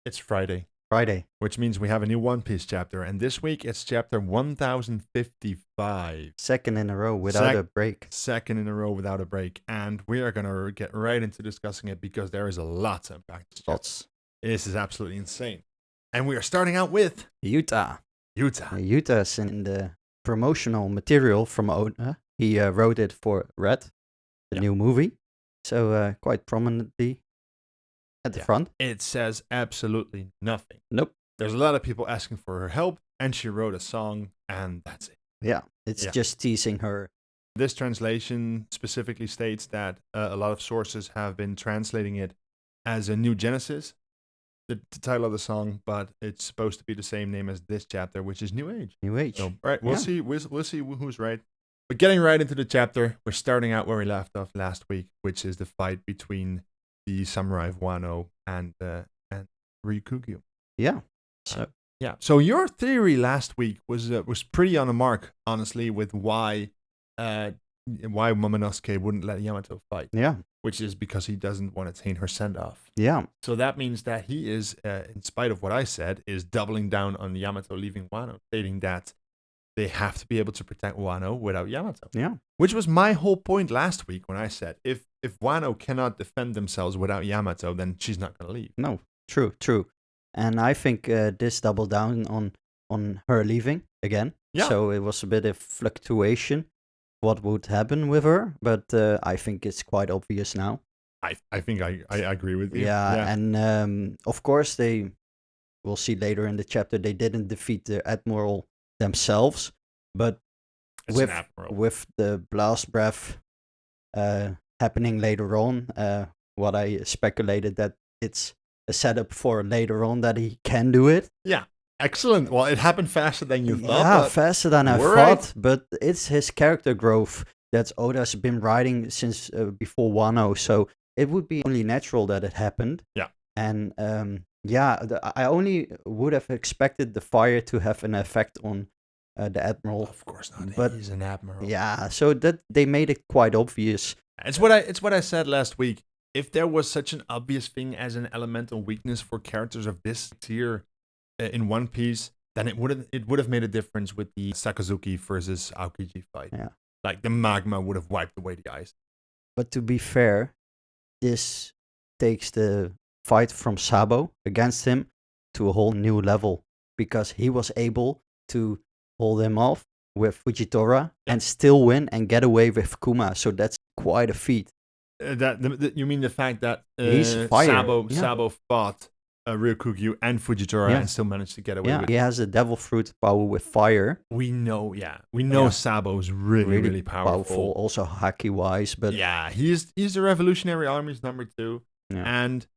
It's Friday, Friday. which means we have a new One Piece chapter, and this week it's chapter 1055. Second in a row without a break. Second in a row without a break, and we are going to get right into discussing it because there is a lot to unpack. Lots. This is absolutely insane. And we are starting out with Utah. Utah. Utah's in the promotional material from Oda. He wrote it for Red, the new movie. So quite prominently at the front. It says absolutely nothing. Nope. There's a lot of people asking for her help, and she wrote a song, and that's it. Yeah, it's just teasing her. This translation specifically states that a lot of sources have been translating it as a New Genesis, the title of the song, but it's supposed to be the same name as this chapter, which is New Age. New Age. So, right, we'll see. We'll see who's right. But getting right into the chapter, we're starting out where we left off last week, which is the fight between the samurai of Wano and Ryukugyu. Yeah. So your theory last week was pretty on the mark, honestly, with why Momonosuke wouldn't let Yamato fight. Yeah. Which is because he doesn't want to taint her send-off. Yeah. So that means that he is, in spite of what I said, is doubling down on Yamato leaving Wano, stating that they have to be able to protect Wano without Yamato. Yeah. Which was my whole point last week when I said, if Wano cannot defend themselves without Yamato, then she's not going to leave. No, true. And I think this doubled down on her leaving again. Yeah. So it was a bit of fluctuation what would happen with her, but I think it's quite obvious now. I think I agree with you. Yeah. And of course we'll see later in the chapter, they didn't defeat the Admiral themselves, but with the blast breath happening later on, what I speculated that it's a setup for later on that he can do it. Yeah. Excellent. Well, it happened faster than you thought. Yeah, faster than I thought. Right. But it's his character growth that Oda's been writing since before Wano. So it would be only natural that it happened. Yeah. And I only would have expected the fire to have an effect on the Admiral. Of course not. But he's an Admiral. Yeah, so that they made it quite obvious. It's what I said last week. If there was such an obvious thing as an elemental weakness for characters of this tier in One Piece, then it would have made a difference with the Sakazuki versus Aokiji fight. Yeah. Like the magma would have wiped away the ice. But to be fair, this takes the fight from Sabo against him to a whole new level, because he was able to hold him off with Fujitora and still win and get away with Kuma. So that's quite a feat. You mean the fact that He's fire. Sabo fought Ryukugyu and Fujitora and still managed to get away with it. He has a devil fruit power with fire. We know Sabo's really powerful. Also haki wise, but he's the Revolutionary Army's number 2. Yeah. And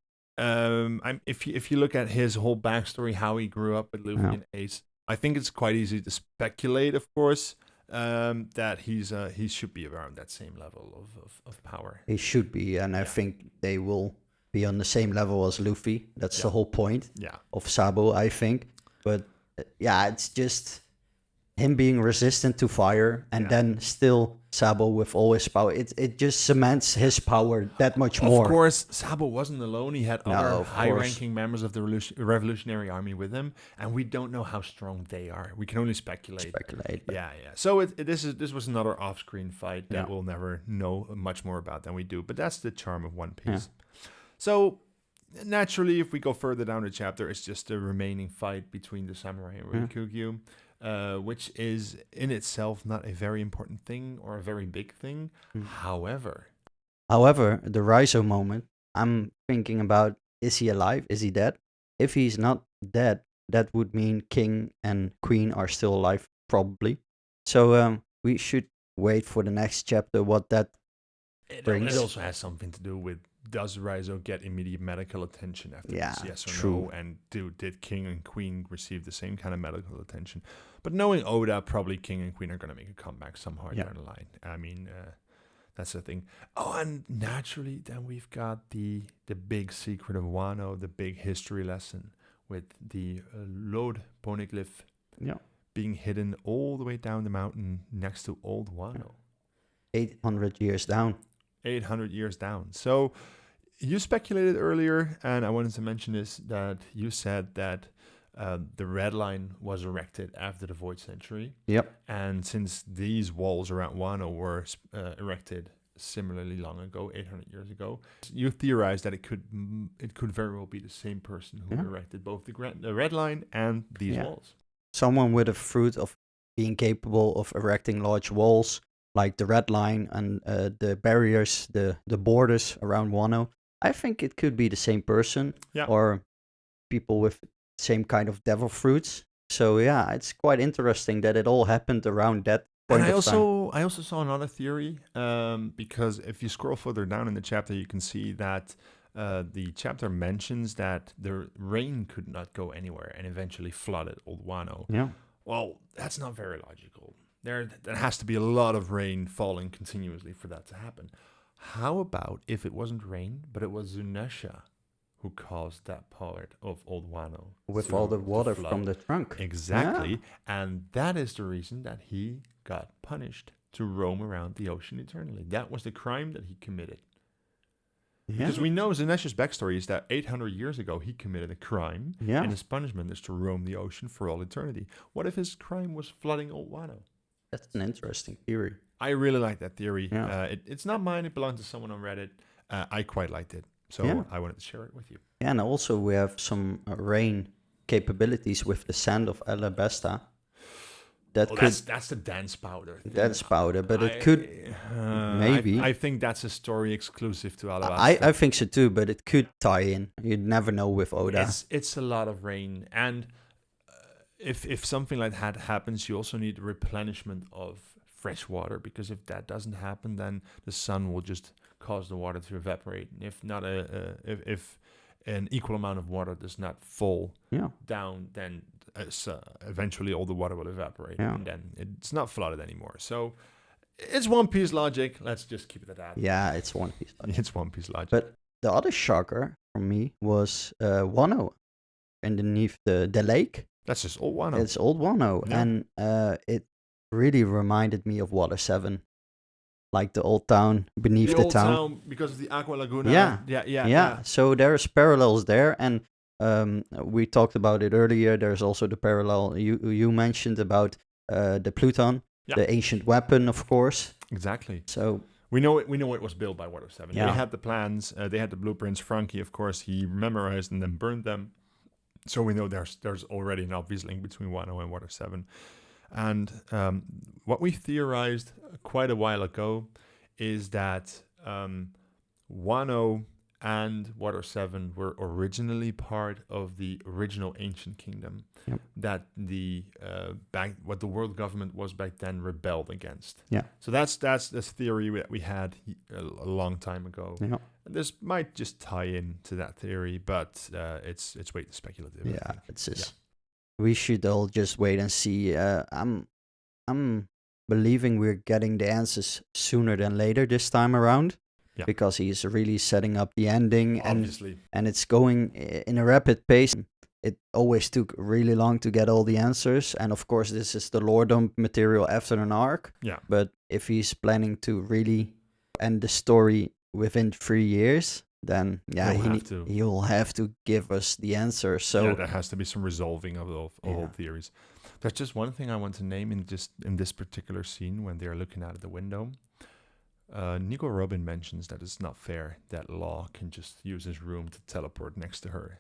if you look at his whole backstory, how he grew up with Luffy and Ace, I think it's quite easy to speculate, of course, that he should be around that same level of power. He should be, and I think they will be on the same level as Luffy. That's the whole point of Sabo, I think. But it's just him being resistant to fire, and then still Sabo with all his power. It just cements his power that much more. Of course, Sabo wasn't alone. He had other high-ranking members of the Revolutionary Army with him, and we don't know how strong they are. We can only speculate. Yeah. So this was another off-screen fight that we'll never know much more about than we do. But that's the charm of One Piece. Yeah. So naturally, if we go further down the chapter, it's just the remaining fight between the samurai and Ryukugyu. Which is in itself not a very important thing or a very big thing. However, the Raizo moment, I'm thinking about, is he alive? Is he dead? If he's not dead, that would mean King and Queen are still alive, probably. So we should wait for the next chapter, what that brings. It also has something to do with, does Raizo get immediate medical attention after this? Yes or no? And did King and Queen receive the same kind of medical attention? But knowing Oda, probably King and Queen are going to make a comeback somehow down the line. I mean, that's the thing. Oh, and naturally, then we've got the big secret of Wano, the big history lesson with the Lode Poneglyph being hidden all the way down the mountain next to Old Wano. 800 years down. 800 years down. So You speculated earlier, and I wanted to mention this, that you said that the red line was erected after the Void Century. Yep. And since these walls around Wano were erected similarly long ago, 800 years ago, you theorized that it could very well be the same person who erected both the red line and these walls. Someone with a fruit of being capable of erecting large walls, like the red line and the barriers, the borders around Wano. I think it could be the same person, or people with same kind of devil fruits. So yeah, it's quite interesting that it all happened around that point and of time. I also saw another theory, because if you scroll further down in the chapter, you can see that the chapter mentions that the rain could not go anywhere and eventually flooded Old Wano. Yeah. Well, that's not very logical. There has to be a lot of rain falling continuously for that to happen. How about if it wasn't rain, but it was Zunesha who caused that part of Old Wano with all the water from the trunk? Exactly. And that is the reason that he got punished to roam around the ocean eternally. That was the crime that he committed. Because we know Zunesha's backstory is that 800 years ago he committed a crime, and his punishment is to roam the ocean for all eternity. What if his crime was flooding Old Wano? That's an interesting theory. I really like that theory. It's not mine. It belonged to someone on Reddit. I quite liked it. So I wanted to share it with you. Yeah, and also we have some rain capabilities with the sand of Alabasta. That's the dance powder. Dance powder, but it could maybe. I think that's a story exclusive to Alabasta. I think so too, but it could tie in. You'd never know with Oda. It's a lot of rain, and if something like that happens, you also need replenishment of fresh water, because if that doesn't happen, then the sun will just cause the water to evaporate. If not if an equal amount of water does not fall down, then eventually all the water will evaporate, and then it's not flooded anymore. So it's One Piece logic. Let's just keep it at that. Yeah, it's One Piece logic. It's One Piece logic. But the other shocker for me was Wano underneath the lake. That's just Old Wano. It's Old Wano, and it really reminded me of Water 7. Like the old town beneath the town. Because of the Aqua Laguna. Yeah. So there's parallels there, and we talked about it earlier. There's also the parallel you mentioned about the Pluton, the ancient weapon, of course. Exactly. So we know it was built by Water 7. They had the plans. They had the blueprints. Frankie, of course, he memorized and then burned them. So we know there's already an obvious link between Wano and Water 7. And what we theorized quite a while ago is that Wano and Water 7 were originally part of the original ancient kingdom that what the world government was back then rebelled against. Yeah. So that's this theory that we had a long time ago. Yeah. This might just tie in to that theory, but it's way too speculative. Yeah, it's just. Yeah. We should all just wait and see. I'm believing we're getting the answers sooner than later this time around, because he's really setting up the ending, obviously, and it's going in a rapid pace. It always took really long to get all the answers, and of course this is the lore dump material after an arc. Yeah. But if he's planning to really end the story within 3 years, then he'll have to give us the answer. So there has to be some resolving of all theories. There's just one thing I want to name in this particular scene when they're looking out of the window. Nico Robin mentions that it's not fair that Law can just use his room to teleport next to her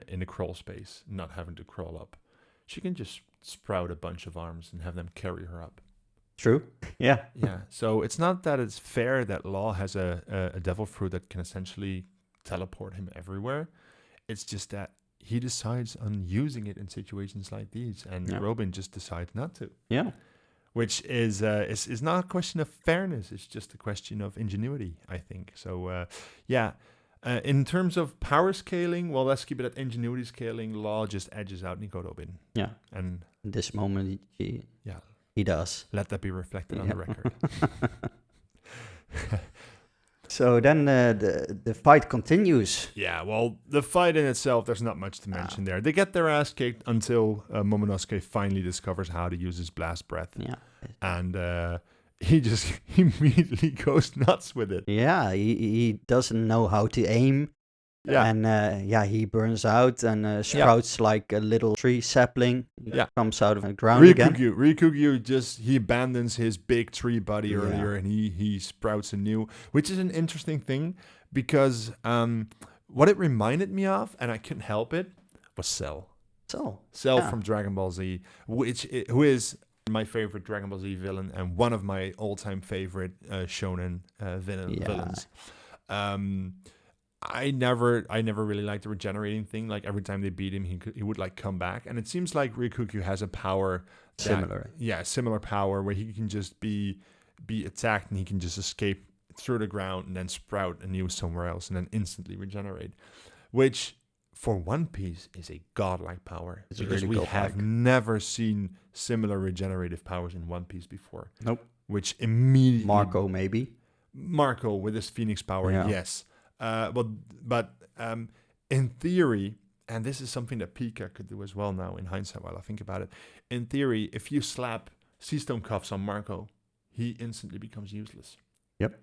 in the crawl space, not having to crawl up. She can just sprout a bunch of arms and have them carry her up. True. Yeah. Yeah. So it's not that it's fair that Law has a devil fruit that can essentially teleport him everywhere. It's just that he decides on using it in situations like these, and Robin just decides not to. Yeah. Which is not a question of fairness. It's just a question of ingenuity, I think. So, in terms of power scaling, well, let's keep it at ingenuity scaling. Law just edges out Nico Robin. Yeah. And in this moment, he does. Let that be reflected on the record. So then the fight continues. Yeah, well, the fight in itself, there's not much to mention there. They get their ass kicked until Momonosuke finally discovers how to use his blast breath. Yeah. And he just immediately goes nuts with it. Yeah, he doesn't know how to aim. Yeah. And he burns out and sprouts like a little tree sapling. Comes out of the ground again. Ryukugyu he abandons his big tree body earlier, and he sprouts anew, which is an interesting thing because what it reminded me of, and I couldn't help it, was Cell. Cell from Dragon Ball Z, who is my favorite Dragon Ball Z villain and one of my all-time favorite shonen villains. I never really liked the regenerating thing. Like every time they beat him, he would like come back, and it seems like Ryukugyu has a power similar power where he can just be attacked and he can just escape through the ground and then sprout anew somewhere else and then instantly regenerate, which for One Piece is a godlike power because we have never seen similar regenerative powers in One Piece before. Nope. Which immediately Marco with his Phoenix power, yes. But in theory, and this is something that Pika could do as well now in hindsight while I think about it, in theory, if you slap Sea Stone cuffs on Marco, he instantly becomes useless. Yep.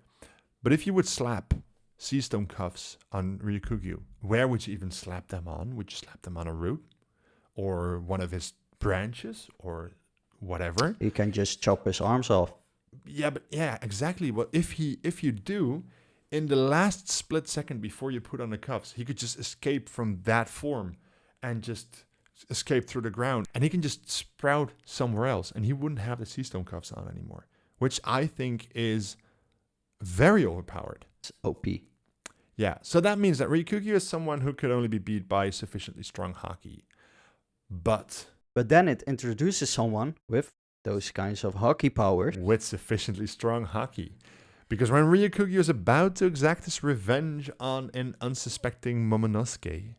But if you would slap Sea Stone cuffs on Ryukugyu, where would you even slap them on? Would you slap them on a root? Or one of his branches? Or whatever? You can just chop his arms off. Yeah, exactly. Well, if you do, in the last split second before you put on the cuffs, he could just escape from that form and just escape through the ground. And he can just sprout somewhere else, and he wouldn't have the Sea Stone cuffs on anymore, which I think is very overpowered. It's OP. Yeah, so that means that Ryukugyu is someone who could only be beat by sufficiently strong haki. But then it introduces someone with those kinds of haki powers. With sufficiently strong haki. Because when Ryukugyu is about to exact his revenge on an unsuspecting Momonosuke,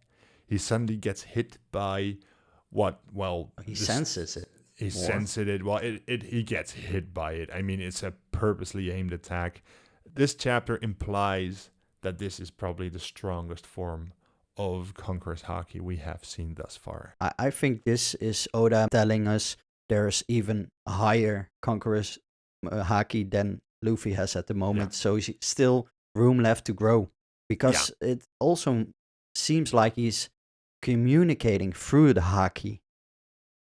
he suddenly gets hit by what? Well, he senses it. He senses it. Well, he gets hit by it. I mean, it's a purposely aimed attack. This chapter implies that this is probably the strongest form of Conqueror's haki we have seen thus far. I think this is Oda telling us there's even higher Conqueror's haki than Luffy has at the moment, so still room left to grow, because it also seems like he's communicating through the haki.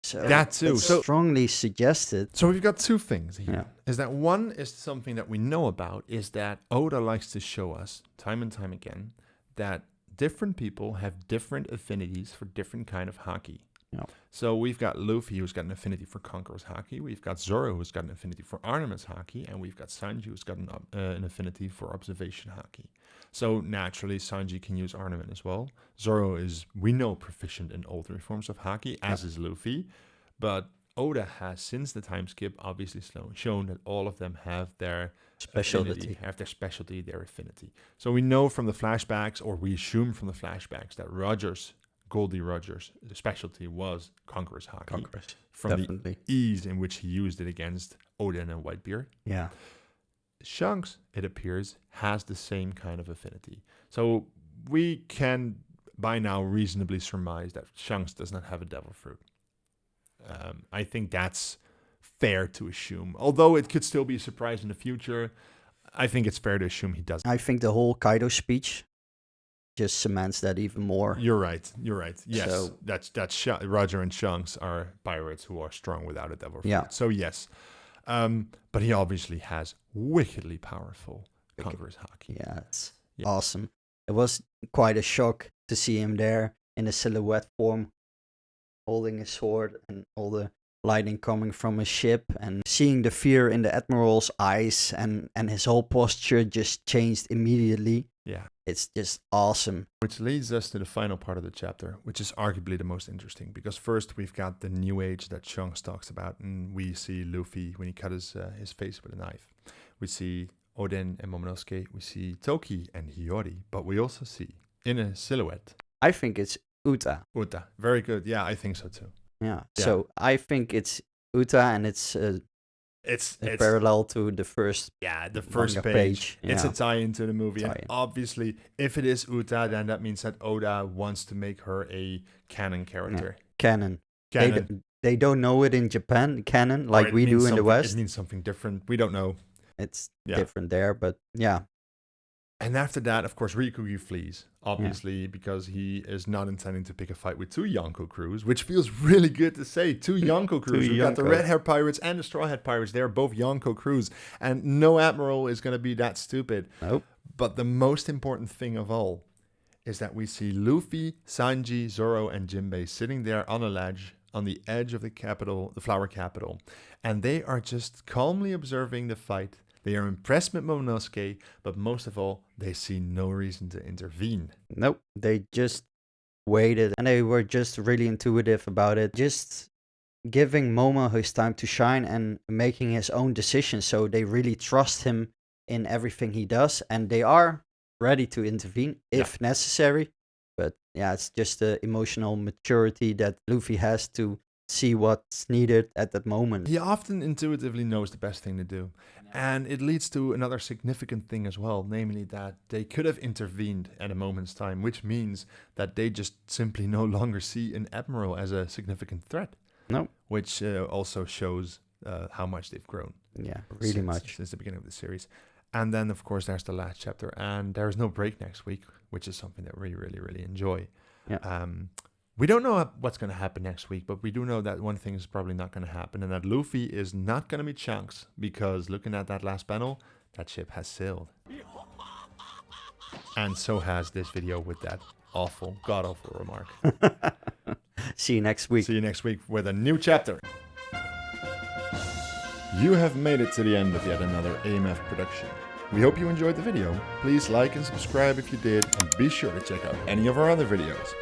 So that too. It's strongly suggested. So we've got two things here. Yeah. Is that one is something that we know about, is that Oda likes to show us time and time again that different people have different affinities for different kind of haki. Yeah. So we've got Luffy, who's got an affinity for Conqueror's haki. We've got Zoro, who's got an affinity for Armamen's haki. And we've got Sanji, who's got an affinity for Observation haki. So naturally, Sanji can use Armament as well. Zoro is, we know, proficient in all three forms of haki, as is Luffy. But Oda has, since the time skip, obviously shown that all of them have their specialty, their affinity. So we know from the flashbacks, or we assume from the flashbacks, that Goldie Rogers' specialty was Conqueror's haki. From definitely. The ease in which he used it against Odin and Whitebeard. Yeah. Shanks, it appears, has the same kind of affinity. So we can by now reasonably surmise that Shanks does not have a devil fruit. I think that's fair to assume. Although it could still be a surprise in the future, I think it's fair to assume he doesn't. I think the whole Kaido speech just cements that even more. You're right. Yes, so, that's Roger and Shanks are pirates who are strong without a devil fruit. Yeah. So yes, but he obviously has wickedly powerful Conqueror's haki. Yeah, it's awesome. It was quite a shock to see him there in a silhouette form, holding his sword and all the lightning coming from his ship, and seeing the fear in the Admiral's eyes, and his whole posture just changed immediately. Yeah. It's just awesome. Which leads us to the final part of the chapter, which is arguably the most interesting. Because first we've got the new age that Shanks talks about, and we see Luffy when he cut his face with a knife. We see Odin and Momonosuke. We see Toki and Hiyori. But we also see, in a silhouette, I think it's Uta. Uta. Very good. Yeah, I think so too. Yeah. So I think it's Uta, and it's parallel to the first page. It's a tie-in to the movie. And obviously, if it is Uta, then that means that Oda wants to make her a canon character. Yeah. Canon. they don't know it in Japan canon like we do in the West. It means something different. We don't know. It's different there, but yeah. And after that, of course, Rikugi flees, obviously, because he is not intending to pick a fight with two Yonko crews, which feels really good to say. Two Yonko crews. We've got the Red Hair Pirates and the Straw Hat Pirates. They're both Yonko crews. And no admiral is going to be that stupid. Nope. But the most important thing of all is that we see Luffy, Sanji, Zoro, and Jinbei sitting there on a ledge on the edge of the capital, the Flower Capital. And they are just calmly observing the fight. They are impressed with Momonosuke, but most of all, they see no reason to intervene. Nope, they just waited, and they were just really intuitive about it. Just giving Momo his time to shine and making his own decisions, so they really trust him in everything he does, and they are ready to intervene if necessary. But yeah, it's just the emotional maturity that Luffy has to see what's needed at that moment. He often intuitively knows the best thing to do. And it leads to another significant thing as well, namely that they could have intervened at a moment's time, which means that they just simply no longer see an admiral as a significant threat. No. Which also shows how much they've grown. Yeah, really much. Since the beginning of the series. And then, of course, there's the last chapter. And there's no break next week, which is something that we really, really enjoy. Yeah. We don't know what's going to happen next week, but we do know that one thing is probably not going to happen, and that Luffy is not going to meet Shanks, because looking at that last panel, that ship has sailed. And so has this video with that awful, god-awful remark. See you next week. See you next week with a new chapter. You have made it to the end of yet another AMF production. We hope you enjoyed the video. Please like and subscribe if you did, and be sure to check out any of our other videos.